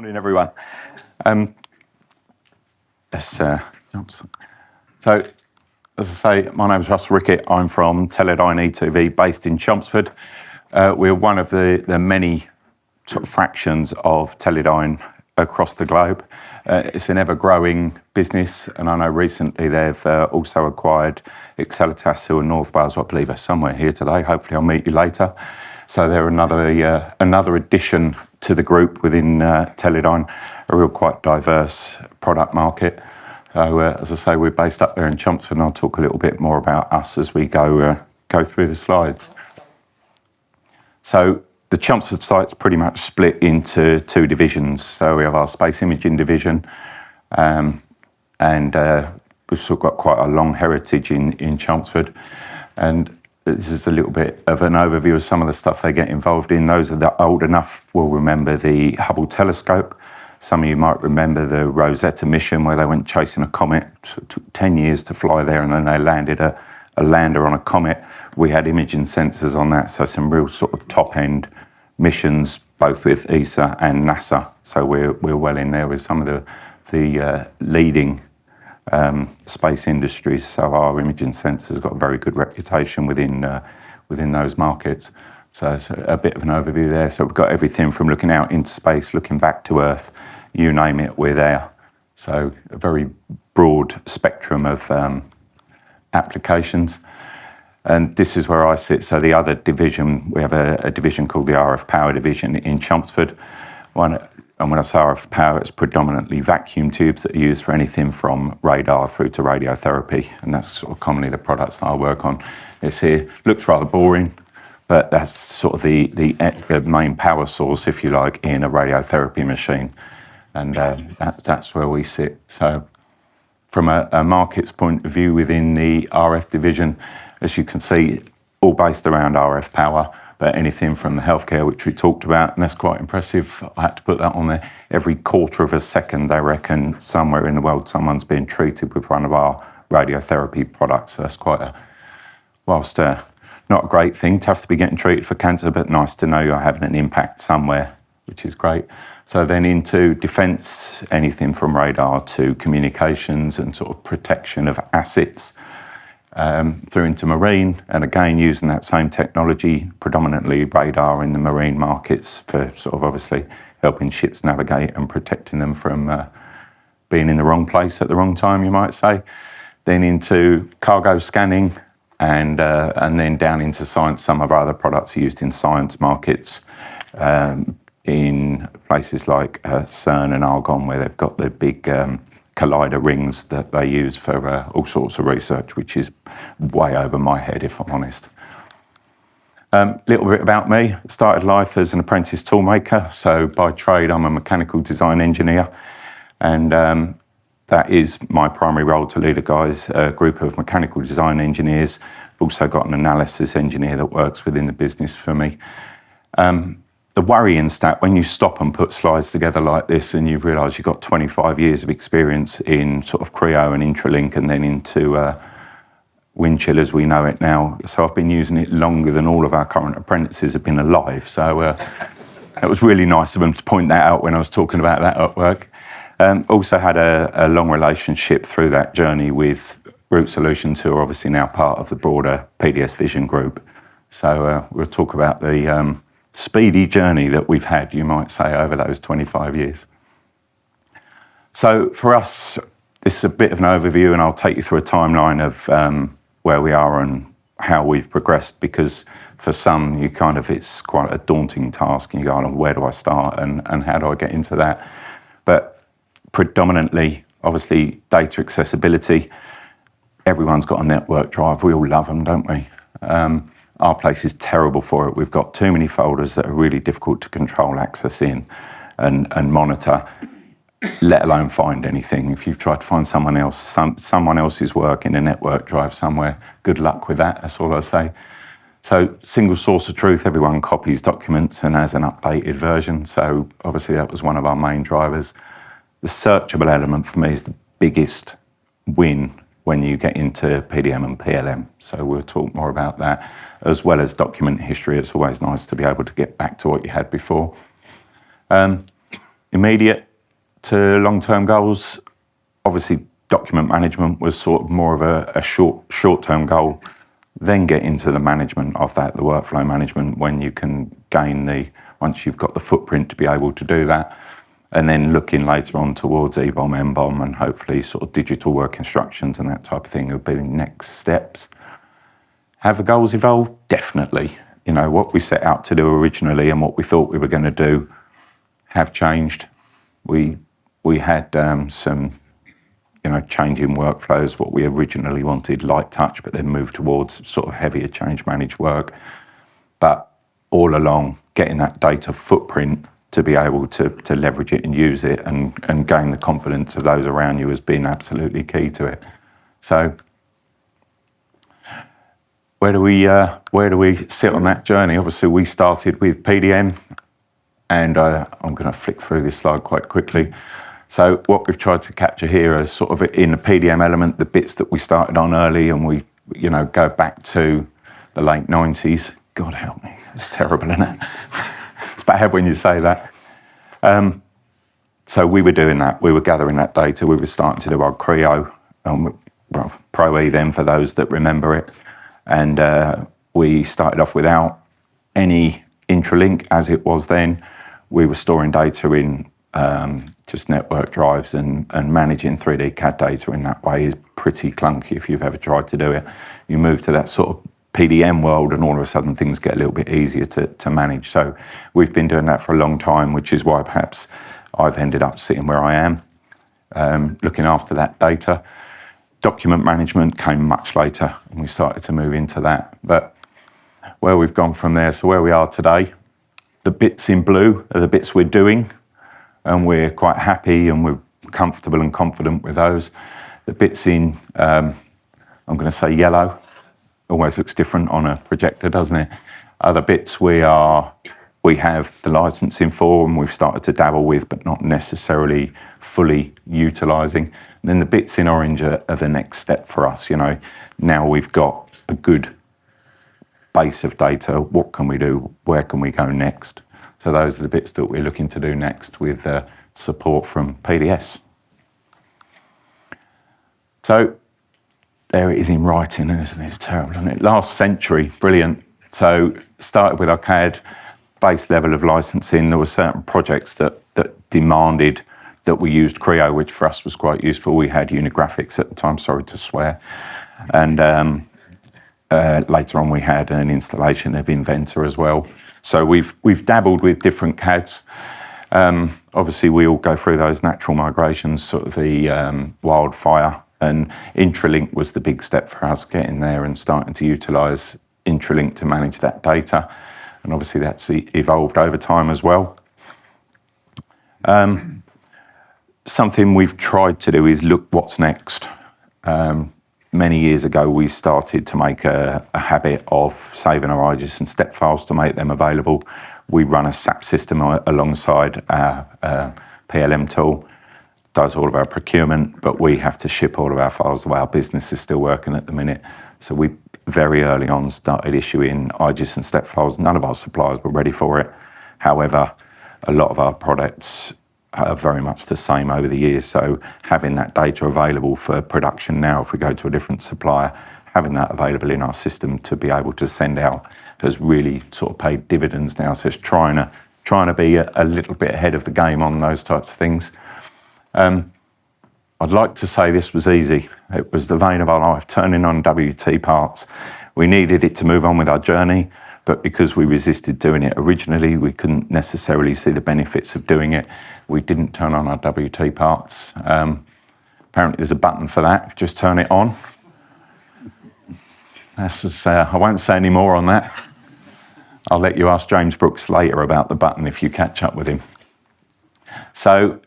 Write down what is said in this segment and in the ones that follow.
Morning, everyone. So, as I say, my name is Russell Rickett. I'm from Teledyne E2V, based in Chelmsford. We're one of the many sort of fractions of Teledyne across the globe. It's an ever-growing business, and I know recently they've also acquired Excelitas, who are North Wales, I believe, are somewhere here today. Hopefully, I'll meet you later. So they're another addition to the group within Teledyne, a real quite diverse product market. So as I say, we're based up there in Chelmsford, and I'll talk a little bit more about us as we go through the slides. So the Chelmsford site's pretty much split into two divisions. So we have our space imaging division, and we've sort of got quite a long heritage in Chelmsford. And this is a little bit of an overview of some of the stuff they get involved in. Those that are old enough will remember the Hubble telescope. Some of you might remember the Rosetta mission, where they went chasing a comet. So it took 10 years to fly there, and then they landed a lander on a comet. We had imaging sensors on that, so some real sort of top-end missions, both with ESA and NASA. So we're well in there with some of the leading space industries. So our imaging sensors got a very good reputation within those markets. So it's a bit of an overview there. So we've got everything from looking out into space, looking back to Earth, you name it, we're there. So a very broad spectrum of applications. And this is where I sit. So the other division, we have a division called the RF Power division in Chelmsford. And when I say RF power, it's predominantly vacuum tubes that are used for anything from radar through to radiotherapy. And that's sort of commonly the products that I work on. This here looks rather boring, but that's sort of the main power source, if you like, in a radiotherapy machine. And that's where we sit. So from a markets point of view within the RF division, as you can see, all based around RF power. But anything from the healthcare, which we talked about, and that's quite impressive. I had to put that on there. Every quarter of a second, they reckon somewhere in the world, someone's being treated with one of our radiotherapy products. So that's quite whilst not a great thing to have to be getting treated for cancer, but nice to know you're having an impact somewhere, which is great. So then into defence, anything from radar to communications and sort of protection of assets. Through into marine, and again using that same technology, predominantly radar in the marine markets for sort of obviously helping ships navigate and protecting them from being in the wrong place at the wrong time, you might say. Then into cargo scanning, and then down into science. Some of our other products are used in science markets, in places like CERN and Argonne, where they've got the big collider rings that they use for all sorts of research, which is way over my head, if I'm honest. Little bit about me. Started life as an apprentice toolmaker. So by trade, I'm a mechanical design engineer, and that is my primary role, to lead a group of mechanical design engineers. I've also got an analysis engineer that works within the business for me. The worrying stat, when you stop and put slides together like this and you've realised you've got 25 years of experience in sort of Creo and Intralink, and then into Windchill as we know it now. So I've been using it longer than all of our current apprentices have been alive. So it was really nice of them to point that out when I was talking about that at work. Also had a long relationship through that journey with Root Solutions, who are obviously now part of the broader PDS Vision group. So we'll talk about the speedy journey that we've had, you might say, over those 25 years. So for us, this is a bit of an overview, and I'll take you through a timeline of where we are and how we've progressed, because for some, it's quite a daunting task, and you go, oh, where do I start and how do I get into that? But predominantly, obviously, data accessibility. Everyone's got a network drive. We all love them, don't we? Our place is terrible for it. We've got too many folders that are really difficult to control access in and monitor, let alone find anything. If you've tried to find someone else's work in a network drive somewhere, good luck with that, that's all I say. So single source of truth, everyone copies documents and has an updated version. So obviously that was one of our main drivers. The searchable element for me is the biggest win when you get into PDM and PLM. So we'll talk more about that, as well as document history. It's always nice to be able to get back to what you had before. Immediate to long-term goals, obviously document management was sort of more of a short-term goal. Then get into the management of that, the workflow management, when you can gain once you've got the footprint to be able to do that. And then looking later on towards EBOM, MBOM, and hopefully sort of digital work instructions and that type of thing will be the next steps. Have the goals evolved? Definitely. You know, what we set out to do originally and what we thought we were going to do have changed. We had some, you know, changing workflows, what we originally wanted, light touch, but then moved towards sort of heavier change managed work. But all along, getting that data footprint to be able to leverage it and use it and gain the confidence of those around you has been absolutely key to it. So where do we sit on that journey? Obviously, we started with PDM, and I'm going to flick through this slide quite quickly. So what we've tried to capture here is sort of in the PDM element, the bits that we started on early, and we, you know, go back to the late 90s. God help me, it's terrible, isn't it? It's bad when you say that. So we were doing that. We were gathering that data. We were starting to do our Creo, well, Pro E then for those that remember it. And we started off without any Intralink as it was then. We were storing data in just network drives, and managing 3D CAD data in that way is pretty clunky if you've ever tried to do it. You move to that sort of PDM world and all of a sudden things get a little bit easier to manage. So we've been doing that for a long time, which is why perhaps I've ended up sitting where I am, looking after that data. Document management came much later and we started to move into that. But where we've gone from there, so where we are today, the bits in blue are the bits we're doing, and we're quite happy and we're comfortable and confident with those. The bits in, I'm going to say yellow, always looks different on a projector, doesn't it? Other bits we have the licensing for and we've started to dabble with, but not necessarily fully utilising. And then the bits in orange are the next step for us. You know, now we've got a good base of data. What can we do? Where can we go next? So those are the bits that we're looking to do next with support from PDS. So there it is in writing, isn't it? It's terrible, isn't it? Last century, brilliant. So started with our CAD base level of licensing. There were certain projects that demanded that we used Creo, which for us was quite useful. We had Unigraphics at the time, sorry to swear. And later on we had an installation of Inventor as well. So we've dabbled with different CADs. Obviously we all go through those natural migrations, sort of the wildfire, and Intralink was the big step for us, getting there and starting to utilise Intralink to manage that data. And obviously that's evolved over time as well. Something we've tried to do is look what's next. Many years ago, we started to make a habit of saving our IGES and step files to make them available. We run a SAP system alongside our PLM tool, does all of our procurement, but we have to ship all of our files the way our business is still working at the minute. So we very early on started issuing IGES and step files. None of our suppliers were ready for it. However, a lot of our products are very much the same over the years. So having that data available for production now, if we go to a different supplier, having that available in our system to be able to send out has really sort of paid dividends now. So it's trying to be a little bit ahead of the game on those types of things. I'd like to say this was easy. It was the vein of our life, turning on WT parts. We needed it to move on with our journey, but because we resisted doing it originally, we couldn't necessarily see the benefits of doing it. We didn't turn on our WT parts. Apparently there's a button for that, just turn it on. I won't say any more on that. I'll let you ask James Brooks later about the button if you catch up with him. So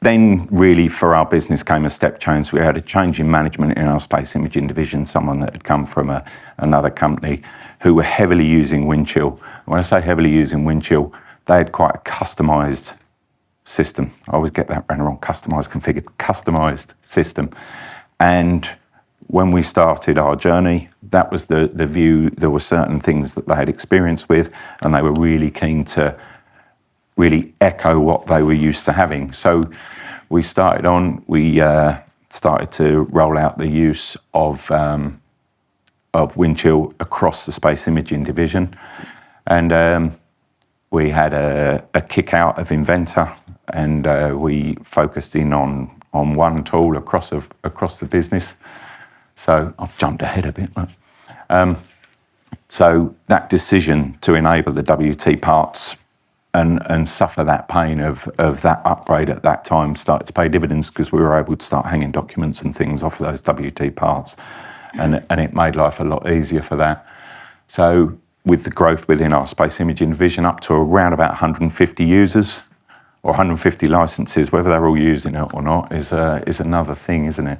then really for our business came a step change. We had a change in management in our space imaging division, someone that had come from another company who were heavily using Windchill. When I say heavily using Windchill, they had quite a customised system. I always get that wrong, customised, configured, customised system. And when we started our journey, that was the view. There were certain things that they had experience with, and they were really keen to really echo what they were used to having. So we started to roll out the use of wind chill across the space imaging division, and we had a kick out of Inventor, and we focused in on one tool across the business. So I've jumped ahead a bit. So that decision to enable the WT parts and suffer that pain of that upgrade at that time started to pay dividends, because we were able to start hanging documents and things off of those WT parts, and it made life a lot easier for that. So with the growth within our space imaging division up to around about 150 users or 150 licenses, whether they're all using it or not is another thing, isn't it?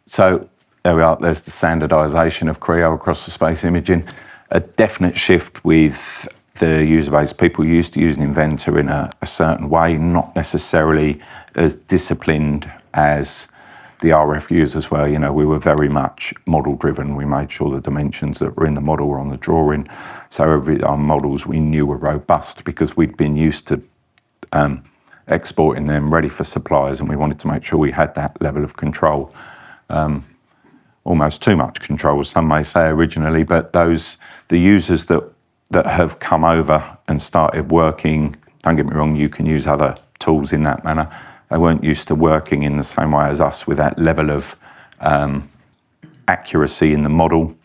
So there we are, there's the standardisation of Creo across the space imaging. A definite shift with the user base. People used to use an Inventor in a certain way, not necessarily as disciplined as the RF users were. You know, we were very much model driven. We made sure the dimensions that were in the model were on the drawing. So our models we knew were robust, because we'd been used to exporting them ready for suppliers, and we wanted to make sure we had that level of control. Almost too much control, some may say originally, but the users that have come over and started working, don't get me wrong, you can use other tools in that manner. They weren't used to working in the same way as us with that level of accuracy in the model.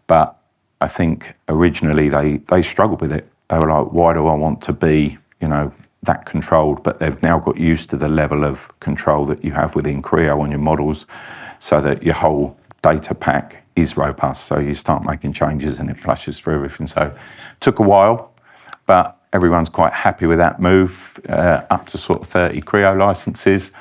But I think originally they struggled with it. They were like, why do I want to be, you know, that controlled? But they've now got used to the level of control that you have within Creo on your models, so that your whole data pack is robust. So you start making changes and it flashes through everything. So it took a while, but everyone's quite happy with that move, up to sort of 30 Creo licenses.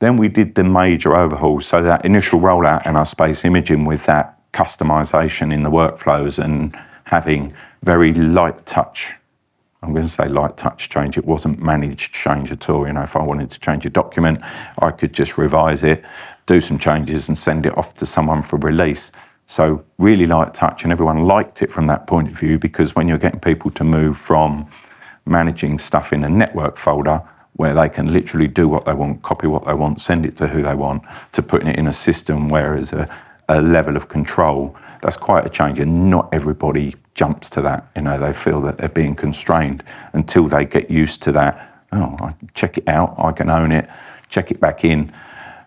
Then we did the major overhaul. So that initial rollout in our space imaging with that customization in the workflows and having very light touch, I'm going to say light touch change. It wasn't managed change at all. You know, if I wanted to change a document, I could just revise it, do some changes and send it off to someone for release. So really light touch, and everyone liked it from that point of view, because when you're getting people to move from managing stuff in a network folder where they can literally do what they want, copy what they want, send it to who they want, to putting it in a system where there's a level of control, that's quite a change, and not everybody jumps to that. You know, they feel that they're being constrained until they get used to that. Oh, I check it out, I can own it, check it back in.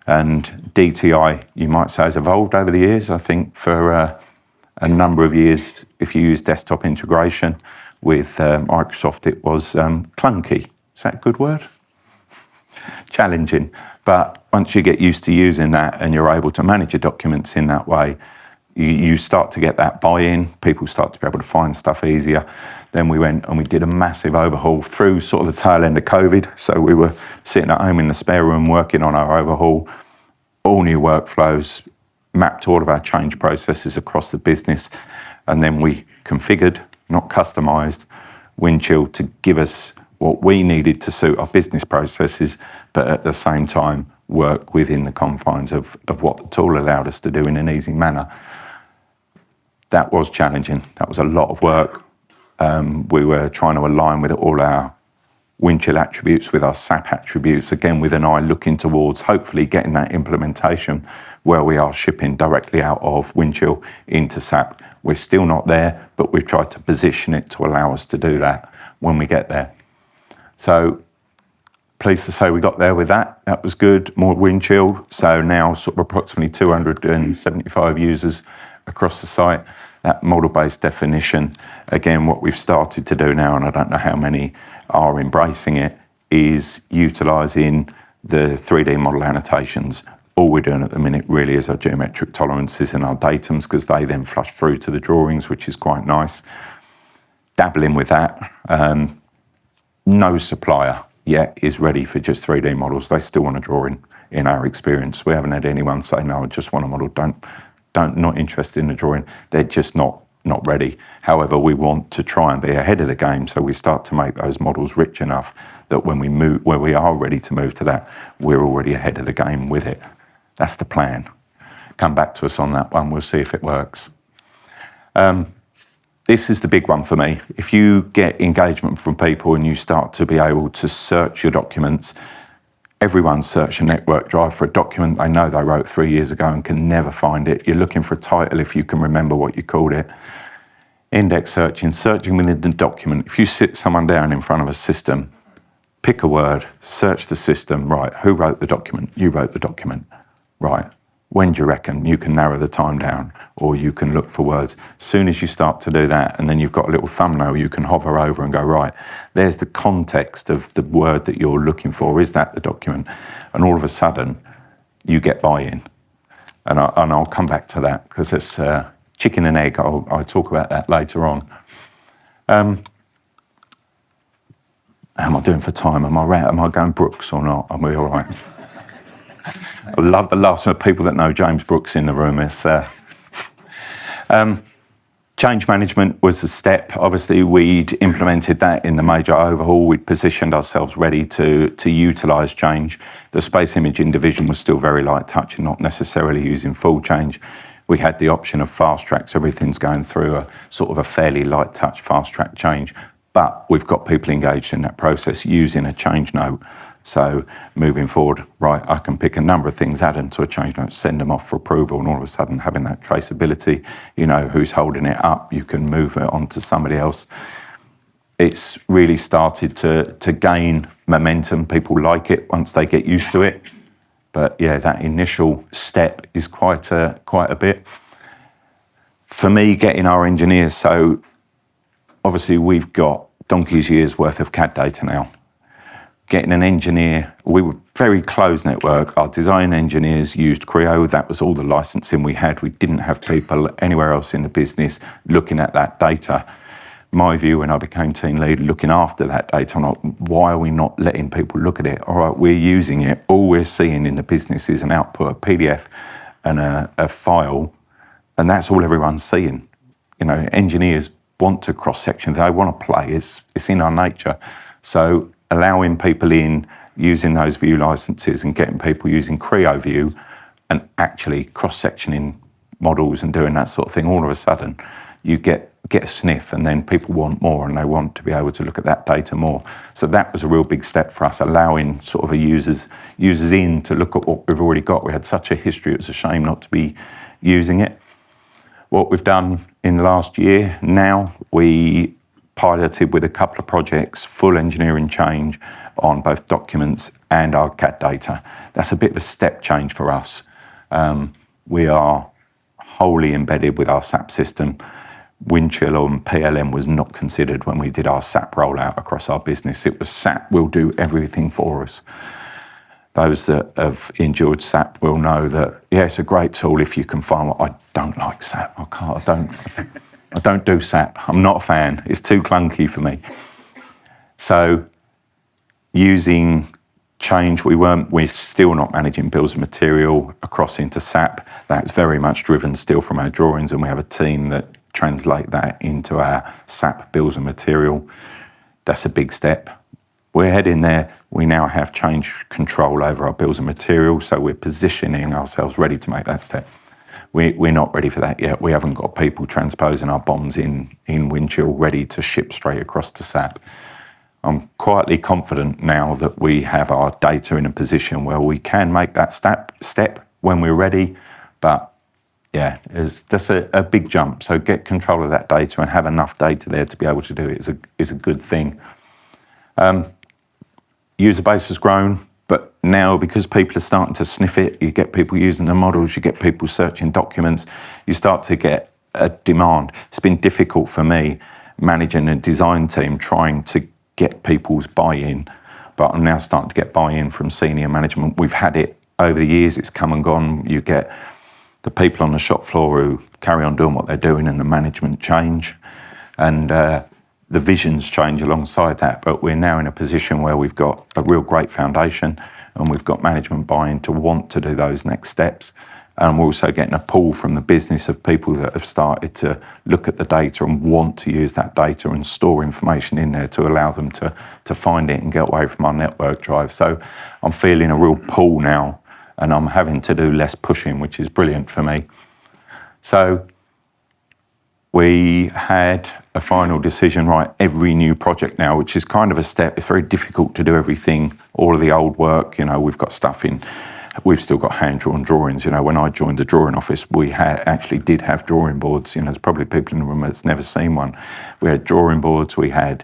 And DTI, you might say, has evolved over the years. I think for a number of years, if you use desktop integration with Microsoft, it was clunky. Is that a good word? Challenging. But once you get used to using that and you're able to manage your documents in that way, you start to get that buy-in. People start to be able to find stuff easier. Then we went and we did a massive overhaul through sort of the tail end of COVID. So we were sitting at home in the spare room working on our overhaul, all new workflows, mapped all of our change processes across the business. And then we configured, not customized, Windchill to give us what we needed to suit our business processes, but at the same time work within the confines of what the tool allowed us to do in an easy manner. That was challenging. That was a lot of work. We were trying to align with all our Windchill attributes with our SAP attributes, again with an eye looking towards hopefully getting that implementation where we are shipping directly out of Windchill into SAP. We're still not there, but we've tried to position it to allow us to do that when we get there. So pleased to say we got there with that. That was good. More Windchill. So now sort of approximately 275 users across the site. That model-based definition, again, what we've started to do now, and I don't know how many are embracing it, is utilising the 3D model annotations. All we're doing at the minute really is our geometric tolerances and our datums, because they then flush through to the drawings, which is quite nice. Dabbling with that. No supplier yet is ready for just 3D models. They still want to draw in our experience. We haven't had anyone say, no, I just want a model, not interested in the drawing. They're just not ready. However, we want to try and be ahead of the game, so we start to make those models rich enough that when we move, where we are ready to move to that, we're already ahead of the game with it. That's the plan. Come back to us on that one, we'll see if it works. this is the big one for me. If you get engagement from people and you start to be able to search your documents, everyone's searched a network drive for a document they know they wrote 3 years ago and can never find it. You're looking for a title if you can remember what you called it. Index searching within the document. If you sit someone down in front of a system, pick a word, search the system, right, who wrote the document? You wrote the document, right. When do you reckon? You can narrow the time down, or you can look for words. As soon as you start to do that, and then you've got a little thumbnail you can hover over and go, right, there's the context of the word that you're looking for. Is that the document? And all of a sudden, you get buy-in. And I'll come back to that, because it's chicken and egg. I'll talk about that later on. How am I doing for time? Am I going Brooks or not? Are we all right? I love the laughs of people that know James Brooks in the room. It's, change management was the step. Obviously, we'd implemented that in the major overhaul. We'd positioned ourselves ready to utilise change. The space imaging division was still very light touch and not necessarily using full change. We had the option of fast track, so everything's going through a sort of a fairly light touch fast track change. But we've got people engaged in that process using a change note. So moving forward, right, I can pick a number of things, add them to a change note, send them off for approval, and all of a sudden having that traceability, you know who's holding it up, you can move it on to somebody else. It's really started to gain momentum. People like it once they get used to it. But yeah, that initial step is quite a bit. For me, getting our engineers, so obviously we've got donkey's years worth of CAD data now. Getting an engineer, we were very closed network. Our design engineers used Creo. That was all the licensing we had. We didn't have people anywhere else in the business looking at that data. My view when I became team lead, looking after that data, I'm like, why are we not letting people look at it? All right, we're using it. All we're seeing in the business is an output, a PDF and a file, and that's all everyone's seeing. You know, engineers want to cross-section. They want to play. It's in our nature. So allowing people in, using those view licenses and getting people using Creo view and actually cross-sectioning models and doing that sort of thing, all of a sudden you get a sniff, and then people want more and they want to be able to look at that data more. So that was a real big step for us, allowing sort of a users in to look at what we've already got. We had such a history, it was a shame not to be using it. What we've done in the last year now, we piloted with a couple of projects, full engineering change on both documents and our CAD data. That's a bit of a step change for us. We are wholly embedded with our SAP system. Windchill and PLM was not considered when we did our SAP rollout across our business. It was SAP will do everything for us. Those that have endured SAP will know that, yeah, it's a great tool if you can find what. I don't like SAP. I don't do SAP. I'm not a fan. It's too clunky for me. So using change, we're still not managing bills of material across into SAP. That's very much driven still from our drawings, and we have a team that translate that into our SAP bills of material. That's a big step. We're heading there. We now have change control over our bills of material, so we're positioning ourselves ready to make that step. We're not ready for that yet. We haven't got people transposing our bombs in Windchill ready to ship straight across to SAP. I'm quietly confident now that we have our data in a position where we can make that step when we're ready, but yeah, that's a big jump. So get control of that data and have enough data there to be able to do it is a good thing. User base has grown, but now because people are starting to sniff it, you get people using the models, you get people searching documents, you start to get a demand. It's been difficult for me managing a design team trying to get people's buy-in, but I'm now starting to get buy-in from senior management. We've had it over the years, it's come and gone. You get the people on the shop floor who carry on doing what they're doing and the management change, and the visions change alongside that, but we're now in a position where we've got a real great foundation and we've got management buy-in to want to do those next steps. And we're also getting a pull from the business of people that have started to look at the data and want to use that data and store information in there to allow them to find it and get away from our network drive. So I'm feeling a real pull now, and I'm having to do less pushing, which is brilliant for me. So We had a final decision, right, every new project now, which is kind of a step. It's very difficult to do everything, all of the old work, we've got stuff in, we've still got hand-drawn drawings. When I joined the drawing office, we actually did have drawing boards. There's probably people in the room that's never seen one. We had drawing boards, we had,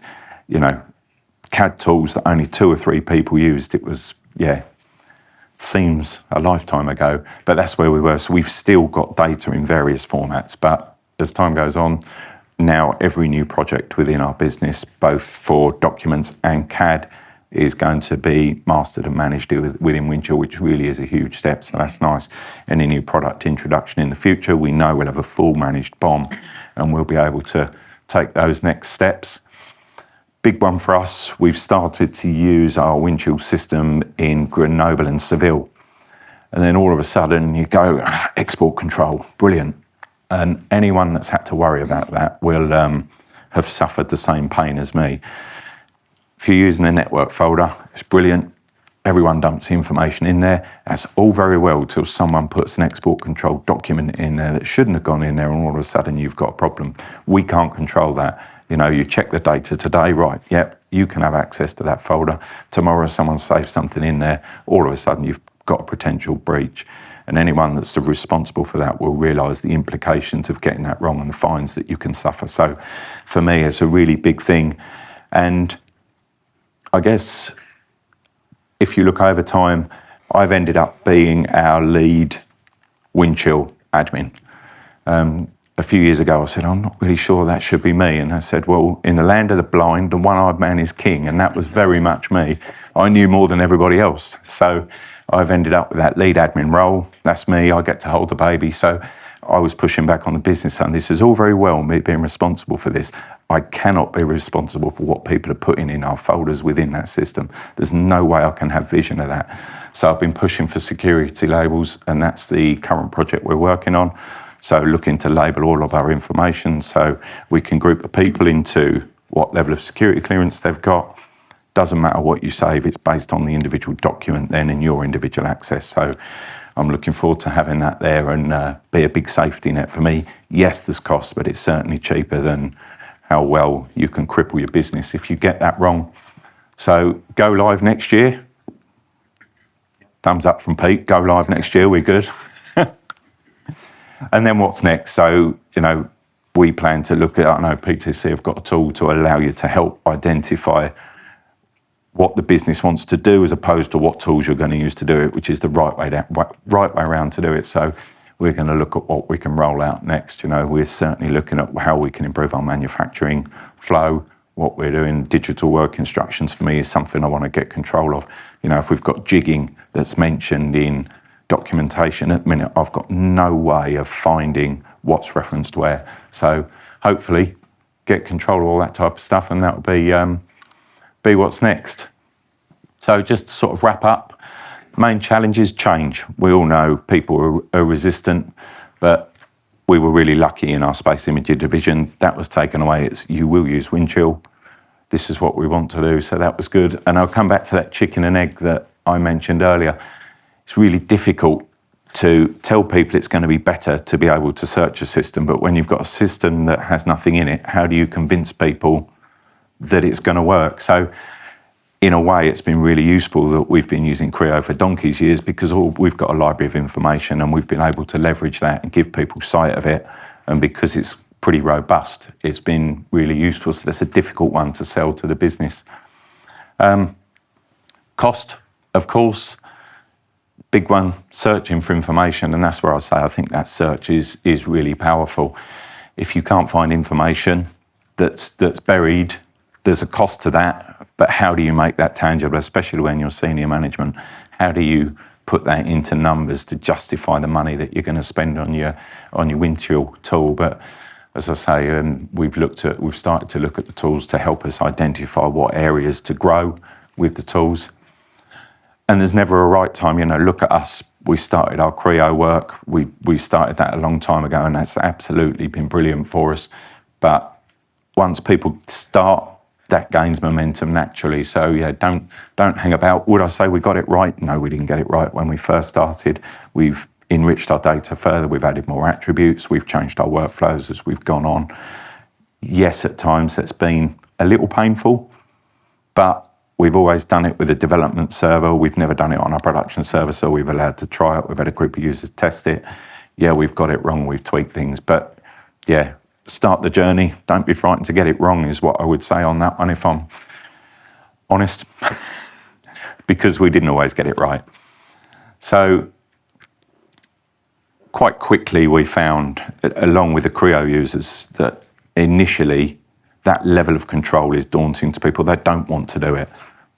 CAD tools that only 2 or 3 people used. It was, seems a lifetime ago, but that's where we were. So we've still got data in various formats, but as time goes on, now every new project within our business, both for documents and CAD, is going to be mastered and managed within Windchill, which really is a huge step, so that's nice. Any new product introduction in the future, we know we'll have a full managed BOM, and we'll be able to take those next steps. Big one for us, we've started to use our Windchill system in Grenoble and Seville. And then all of a sudden you go, export control, brilliant. And anyone that's had to worry about that will have suffered the same pain as me. If you're using a network folder, it's brilliant. Everyone dumps the information in there. That's all very well till someone puts an export control document in there that shouldn't have gone in there, and all of a sudden you've got a problem. We can't control that. You check the data today, right, yep, you can have access to that folder. Tomorrow someone saves something in there, all of a sudden you've got a potential breach. And anyone that's responsible for that will realise the implications of getting that wrong and the fines that you can suffer. So for me, it's a really big thing. And I guess if you look over time, I've ended up being our lead Windchill admin. A few years ago, I said, I'm not really sure that should be me. And I said, well, in the land of the blind, the one-eyed man is king. And that was very much me. I knew more than everybody else. So I've ended up with that lead admin role. That's me. I get to hold the baby. So I was pushing back on the business, and this is all very well, me being responsible for this. I cannot be responsible for what people are putting in our folders within that system. There's no way I can have vision of that. So I've been pushing for security labels, and that's the current project we're working on. So looking to label all of our information so we can group the people into what level of security clearance they've got. Doesn't matter what you save, it's based on the individual document then and your individual access. So I'm looking forward to having that there and be a big safety net for me. Yes, there's cost, but it's certainly cheaper than how well you can cripple your business if you get that wrong. So go live next year. Thumbs up from Pete, go live next year, we're good. And then what's next? So, we plan to look at, I know PTC have got a tool to allow you to help identify what the business wants to do as opposed to what tools you're going to use to do it, which is the right way around to do it. So we're going to look at what we can roll out next. We're certainly looking at how we can improve our manufacturing flow. What we're doing, digital work instructions for me is something I want to get control of. If we've got jigging that's mentioned in documentation at the minute, I've got no way of finding what's referenced where. So hopefully get control of all that type of stuff, and that will be what's next. So just to sort of wrap up, main challenges, change. We all know people are resistant, but we were really lucky in our space imaging division. That was taken away. You will use Windchill. This is what we want to do, so that was good. And I'll come back to that chicken and egg that I mentioned earlier. It's really difficult to tell people it's going to be better to be able to search a system, but when you've got a system that has nothing in it, how do you convince people that it's going to work? So in a way, it's been really useful that we've been using Creo for donkey's years, because we've got a library of information and we've been able to leverage that and give people sight of it. And because it's pretty robust, it's been really useful. So that's a difficult one to sell to the business. Cost, of course. Big one, searching for information, and that's where I say I think that search is really powerful. If you can't find information that's buried, there's a cost to that, but how do you make that tangible, especially when you're senior management? How do you put that into numbers to justify the money that you're going to spend on your Windchill tool? But as I say, we've started to look at the tools to help us identify what areas to grow with the tools. And there's never a right time. Look at us. We started our Creo work. We started that a long time ago, and that's absolutely been brilliant for us. But once people start, that gains momentum naturally. So yeah, don't hang about. Would I say we got it right? No, we didn't get it right when we first started. We've enriched our data further. We've added more attributes. We've changed our workflows as we've gone on. Yes, at times it's been a little painful, but we've always done it with a development server. We've never done it on our production server, so we've allowed to try it. We've had a group of users test it. Yeah, we've got it wrong. We've tweaked things, but yeah, start the journey. Don't be frightened to get it wrong is what I would say on that one, if I'm honest, because we didn't always get it right. So quite quickly we found, along with the Creo users, that initially that level of control is daunting to people. They don't want to do it.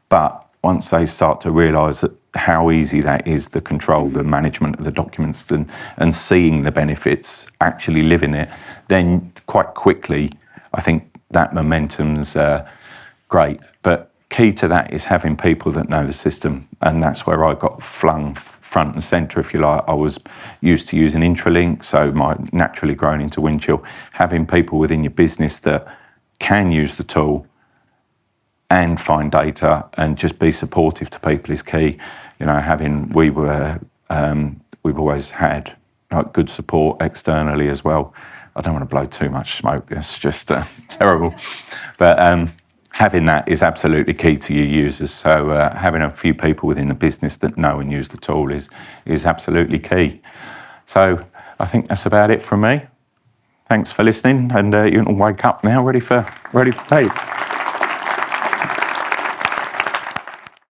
But once they start to realise that how easy that is, the control, the management of the documents, and seeing the benefits, actually living it, then quite quickly, I think that momentum's great. But key to that is having people that know the system, and that's where I got flung front and centre, if you like. I was used to using Intralink, so my naturally grown into Windchill. Having people within your business that can use the tool and find data and just be supportive to people is key. You know, we've always had like good support externally as well. I don't want to blow too much smoke. It's just terrible. But having that is absolutely key to your users. So having a few people within the business that know and use the tool is absolutely key. So I think that's about it from me. Thanks for listening, and you can wake up now, ready for tape.